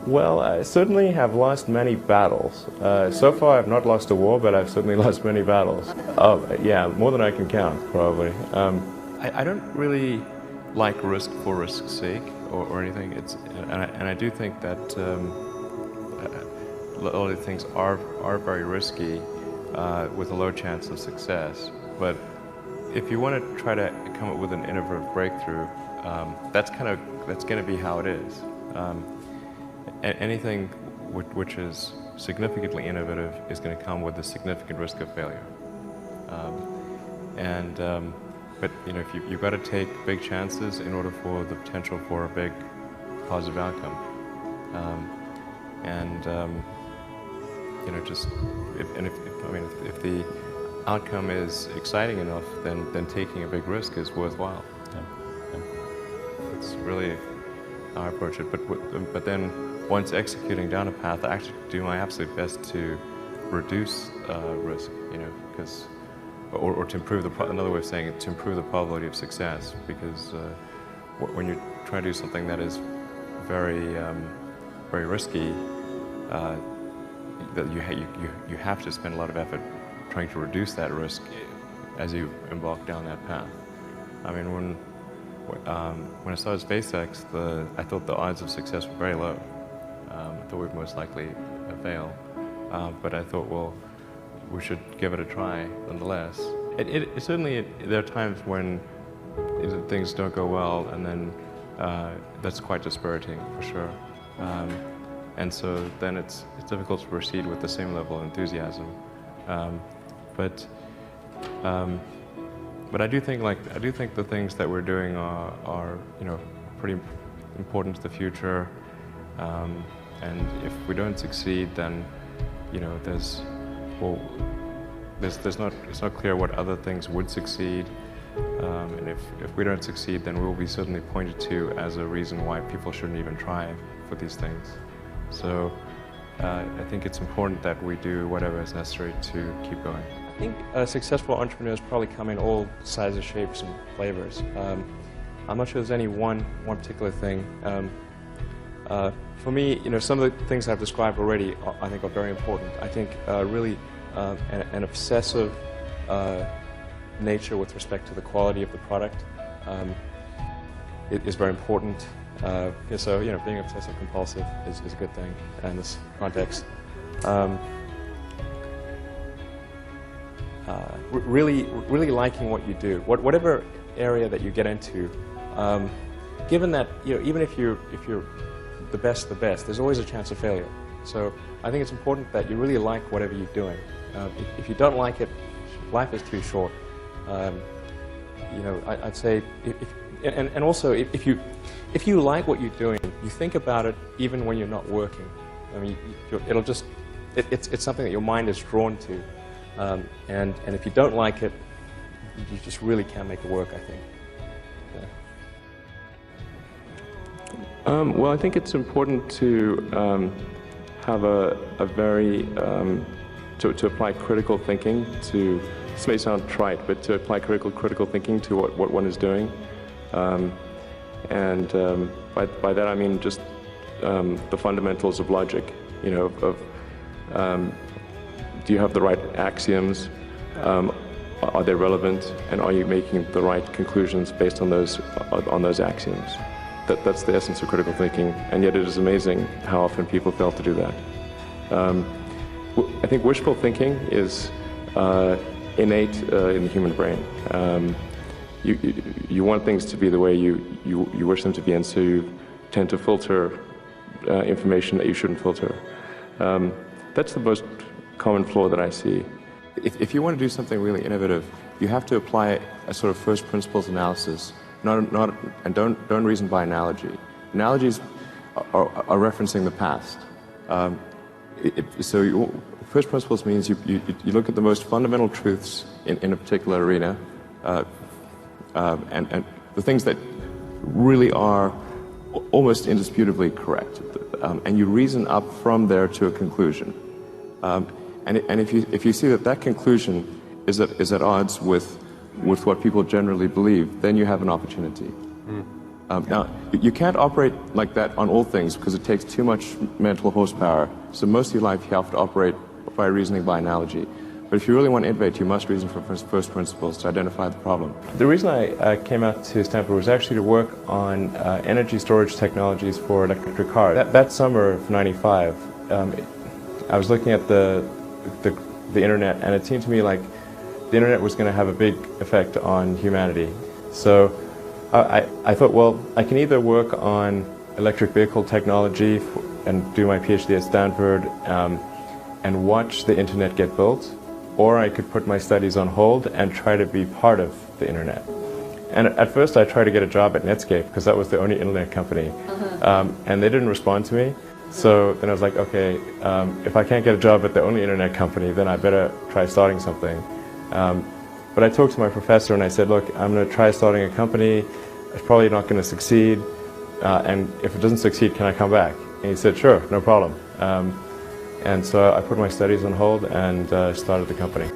Well, I certainly have lost many battles. So far, I've not lost a war, but I've certainly lost many battles. Oh, yeah, more than I can count, probably. I don't really like risk for risk's sake or anything. And I do think that a lot of things are very risky with a low chance of success. But if you want to try to come up with an innovative breakthrough, that's going to be how it is. Anything which is significantly innovative is going to come with a significant risk of failure. But you know, you've got to take big chances in order for the potential for a big positive outcome. You know, just if the outcome is exciting enough, then taking a big risk is worthwhile. It's really how I approach it. But then once executing down a path, I actually do my absolute best to reduce risk. You know, because or to improve another way of saying it, to improve the probability of success. Because when you try to do something that is very very risky, that you have to spend a lot of effort trying to reduce that risk as you embark down that path. I mean, when I started SpaceX, I thought the odds of success were very low. I thought we'd most likely fail, but I thought, well, we should give it a try nonetheless. Certainly there are times when things don't go well, and then that's quite dispiriting for sure. And so then it's difficult to proceed with the same level of enthusiasm. But I do think the things that we're doing are you know, pretty important to the future. And if we don't succeed, then you know, it's not clear what other things would succeed. And if we don't succeed, then we'll be certainly pointed to as a reason why people shouldn't even try for these things. So I think it's important that we do whatever is necessary to keep going. I think successful entrepreneurs probably come in all sizes, shapes, and flavors. I'm not sure there's any one particular thing. For me, you know, some of the things I've described already, I think, are very important. I think really an obsessive nature with respect to the quality of the product is very important. So, you know, being obsessive compulsive is a good thing in this context. Really liking what you do, whatever area that you get into. Given that, you know, even if you're the best, there's always a chance of failure. So I think it's important that you really like whatever you're doing. If you don't like it, life is too short. You know, I'd say, and also if you like what you're doing, you think about it even when you're not working. I mean, it's something that your mind is drawn to, and if you don't like it, you just really can't make it work, I think. Well, I think it's important to have a very to apply critical thinking to. This may sound trite, but to apply critical thinking to what one is doing, and by that I mean just the fundamentals of logic. You know, do you have the right axioms? Are they relevant, and are you making the right conclusions based on those axioms? That's the essence of critical thinking, and yet it is amazing how often people fail to do that. I think wishful thinking is innate in the human brain. You want things to be the way you wish them to be, and so you tend to filter information that you shouldn't filter. That's the most common flaw that I see. If you want to do something really innovative, you have to apply a sort of first principles analysis. And don't reason by analogy. Analogies are referencing the past. First principles means you look at the most fundamental truths in a particular arena, and the things that really are almost indisputably correct, and you reason up from there to a conclusion. And if you see that conclusion is at odds with what people generally believe, then you have an opportunity. Now, you can't operate like that on all things because it takes too much mental horsepower. So most of your life you have to operate by reasoning by analogy. But if you really want to innovate, you must reason from first principles to identify the problem. The reason I came out to Stanford was actually to work on energy storage technologies for electric cars. That summer of '95, I was looking at the internet, and it seemed to me like the internet was going to have a big effect on humanity. So I thought, well, I can either work on electric vehicle technology and do my PhD at Stanford and watch the internet get built, or I could put my studies on hold and try to be part of the internet. And at first I tried to get a job at Netscape because that was the only internet company, and they didn't respond to me. So then I was like, okay, if I can't get a job at the only internet company, then I better try starting something. But I talked to my professor and I said, look, I'm going to try starting a company. It's probably not going to succeed, and if it doesn't succeed, can I come back? And he said, sure, no problem. And so I put my studies on hold and started the company.